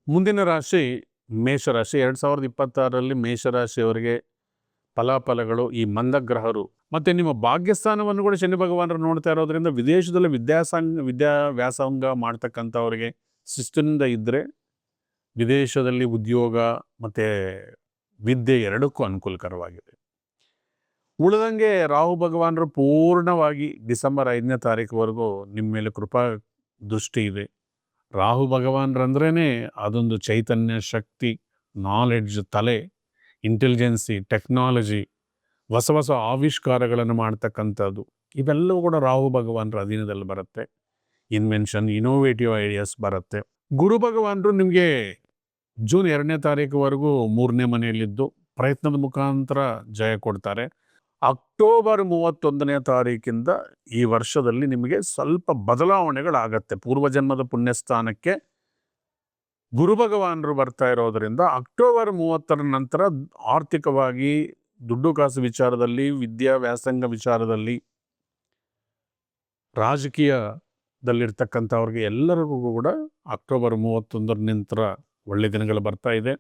ಮುಂದಿನ ರಾಶಿ ಮೇಷರಾಶಿ. 2026ರಲ್ಲಿ ಮೇಷರಾಶಿಯವರಿಗೆ ಫಲಾಫಲಗಳು ಈ ಮಂದಗ್ರಹರು ಮತ್ತು ನಿಮ್ಮ ಭಾಗ್ಯಸ್ಥಾನವನ್ನು ಕೂಡ ಶನಿ ಭಗವಾನರು ನೋಡ್ತಾ ಇರೋದ್ರಿಂದ ವಿದೇಶದಲ್ಲಿ ವಿದ್ಯಾಭ್ಯಾಸಂಗ ಮಾಡ್ತಕ್ಕಂಥವ್ರಿಗೆ ಶಿಸ್ತಿನಿಂದ ಇದ್ದರೆ ವಿದೇಶದಲ್ಲಿ ಉದ್ಯೋಗ ಮತ್ತು ವಿದ್ಯೆ ಎರಡಕ್ಕೂ ಅನುಕೂಲಕರವಾಗಿದೆ. ಉಳಿದಂಗೆ ರಾಹು ಭಗವಾನರು ಪೂರ್ಣವಾಗಿ ಡಿಸೆಂಬರ್ 5ನೇ ತಾರೀಕುವರೆಗೂ ನಿಮ್ಮ ಮೇಲೆ ಕೃಪಾ ದೃಷ್ಟಿ ಇದೆ. ರಾಹು ಭಗವಾನರಂದ್ರೇ ಅದೊಂದು ಚೈತನ್ಯ, ಶಕ್ತಿ, ನಾಲೆಡ್ಜ್, ತಲೆ, ಇಂಟೆಲಿಜೆನ್ಸಿ, ಟೆಕ್ನಾಲಜಿ, ಹೊಸ ಹೊಸ ಆವಿಷ್ಕಾರಗಳನ್ನು ಮಾಡ್ತಕ್ಕಂಥದ್ದು, ಇವೆಲ್ಲವೂ ಕೂಡ ರಾಹು ಭಗವಾನರ ಅಧೀನದಲ್ಲಿ ಬರುತ್ತೆ. ಇನ್ವೆನ್ಷನ್, ಇನೋವೇಟಿವ್ ಐಡಿಯಾಸ್ ಬರುತ್ತೆ. ಗುರು ಭಗವಾನರು ನಿಮಗೆ ಜೂನ್ 2ನೇ ತಾರೀಕುವರೆಗೂ 3ನೇ ಮನೆಯಲ್ಲಿದ್ದು ಪ್ರಯತ್ನದ ಮುಖಾಂತರ ಜಯ ಕೊಡ್ತಾರೆ. ಅಕ್ಟೋಬರ್ 31ನೇ ತಾರೀಕಿಂದ ಈ ವರ್ಷದಲ್ಲಿ ನಿಮಗೆ ಸ್ವಲ್ಪ ಬದಲಾವಣೆಗಳಾಗತ್ತೆ. ಪೂರ್ವಜನ್ಮದ ಪುಣ್ಯಸ್ಥಾನಕ್ಕೆ ಗುರು ಭಗವಾನರು ಬರ್ತಾ ಇರೋದರಿಂದ ಅಕ್ಟೋಬರ್ 30ರ ನಂತರ ಆರ್ಥಿಕವಾಗಿ, ದುಡ್ಡು ಕಾಸು ವಿಚಾರದಲ್ಲಿ, ವಿದ್ಯಾಭ್ಯಾಸಂಗ ವಿಚಾರದಲ್ಲಿ, ರಾಜಕೀಯದಲ್ಲಿರ್ತಕ್ಕಂಥವ್ರಿಗೆ ಎಲ್ಲರಿಗೂ ಕೂಡ ಅಕ್ಟೋಬರ್ 31ರ ನಂತರ ಒಳ್ಳೆ ದಿನಗಳು ಬರ್ತಾ ಇದೆ.